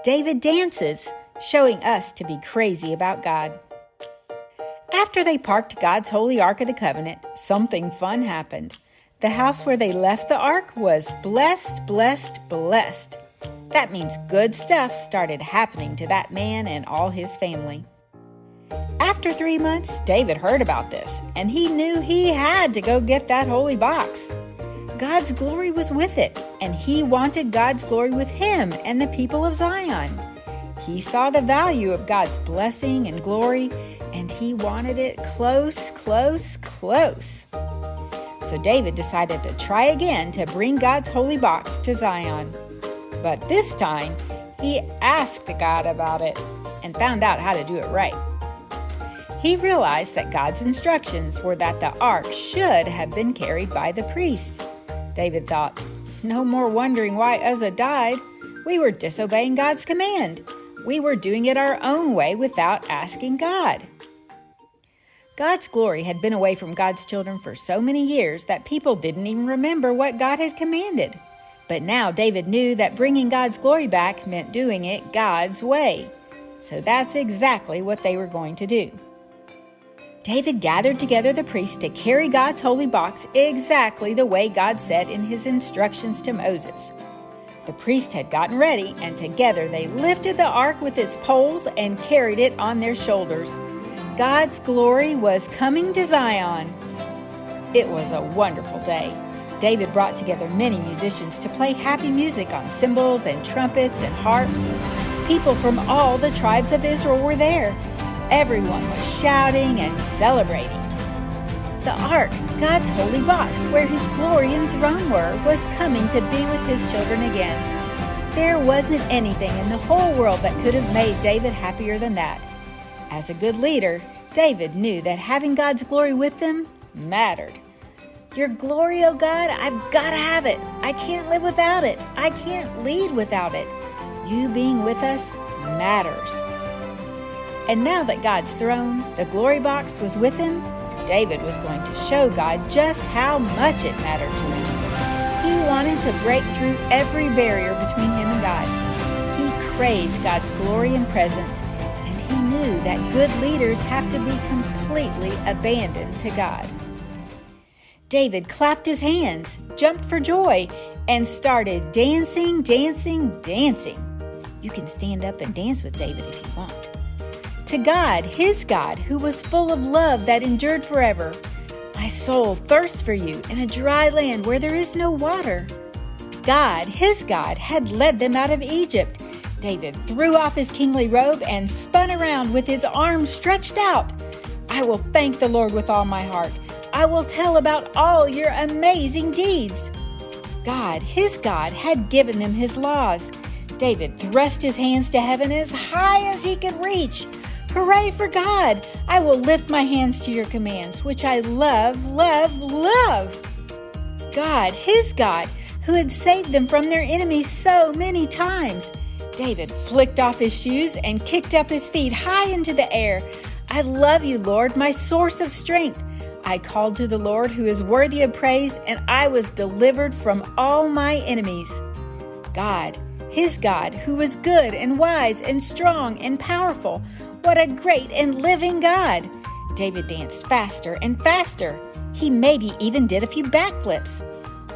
David dances, showing us to be crazy about God. After they parked God's Holy Ark of the Covenant, something fun happened. The house where they left the ark was blessed, blessed, blessed. That means good stuff started happening to that man and all his family. After 3 months, David heard about this, and he knew he had to go get that holy box. God's glory was with it, and he wanted God's glory with him and the people of Zion. He saw the value of God's blessing and glory, and he wanted it close, close, close. So David decided to try again to bring God's holy box to Zion. But this time, he asked God about it and found out how to do it right. He realized that God's instructions were that the ark should have been carried by the priests. David thought, no more wondering why Uzzah died. We were disobeying God's command. We were doing it our own way without asking God. God's glory had been away from God's children for so many years that people didn't even remember what God had commanded. But now David knew that bringing God's glory back meant doing it God's way. So that's exactly what they were going to do. David gathered together the priests to carry God's holy box exactly the way God said in his instructions to Moses. The priests had gotten ready, and together they lifted the ark with its poles and carried it on their shoulders. God's glory was coming to Zion. It was a wonderful day. David brought together many musicians to play happy music on cymbals and trumpets and harps. People from all the tribes of Israel were there. Everyone was shouting and celebrating. The ark, God's holy box, where his glory and throne were, was coming to be with his children again. There wasn't anything in the whole world that could have made David happier than that. As a good leader, David knew that having God's glory with him mattered. Your glory, O God, I've got to have it. I can't live without it. I can't lead without it. You being with us matters. And now that God's throne, the glory box, was with him, David was going to show God just how much it mattered to him. He wanted to break through every barrier between him and God. He craved God's glory and presence, and he knew that good leaders have to be completely abandoned to God. David clapped his hands, jumped for joy, and started dancing, dancing, dancing. You can stand up and dance with David if you want. To God, his God, who was full of love that endured forever. My soul thirsts for you in a dry land where there is no water. God, his God, had led them out of Egypt. David threw off his kingly robe and spun around with his arms stretched out. I will thank the Lord with all my heart. I will tell about all your amazing deeds. God, his God, had given them his laws. David thrust his hands to heaven as high as he could reach. Hooray for God! I will lift my hands to your commands, which I love, love, love. God, his God, who had saved them from their enemies so many times. David flicked off his shoes and kicked up his feet high into the air. I love you, Lord, my source of strength. I called to the Lord, who is worthy of praise, and I was delivered from all my enemies. God, his God, who was good and wise and strong and powerful. What a great and living God! David danced faster and faster. He maybe even did a few backflips.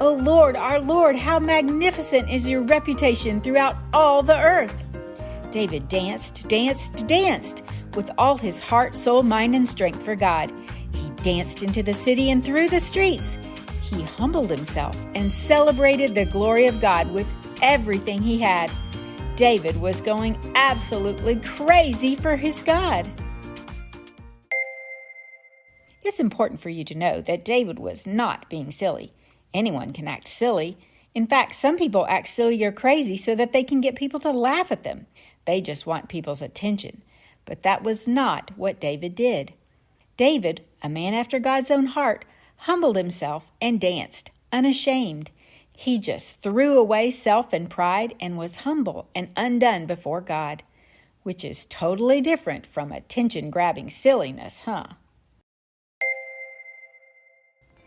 O Lord, our Lord, how magnificent is your reputation throughout all the earth! David danced, danced, danced with all his heart, soul, mind, and strength for God. He danced into the city and through the streets. He humbled himself and celebrated the glory of God with everything he had. David was going absolutely crazy for his God. It's important for you to know that David was not being silly. Anyone can act silly. In fact, some people act silly or crazy so that they can get people to laugh at them. They just want people's attention. But that was not what David did. David, a man after God's own heart, humbled himself and danced, unashamed. He just threw away self and pride and was humble and undone before God, which is totally different from attention-grabbing silliness, huh?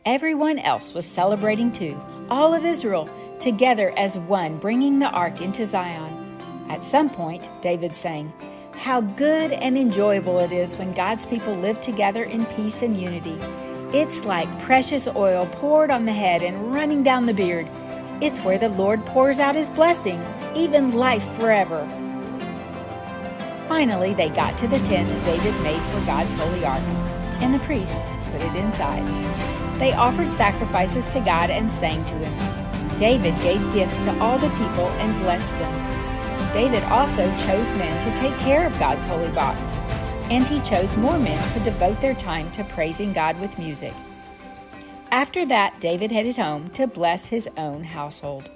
Everyone else was celebrating too, all of Israel, together as one, bringing the ark into Zion. At some point, David sang, "How good and enjoyable it is when God's people live together in peace and unity. It's like precious oil poured on the head and running down the beard. It's where the Lord pours out His blessing, even life forever." Finally, they got to the tent David made for God's holy ark, and the priests put it inside. They offered sacrifices to God and sang to Him. David gave gifts to all the people and blessed them. David also chose men to take care of God's holy box, and he chose more men to devote their time to praising God with music. After that, David headed home to bless his own household.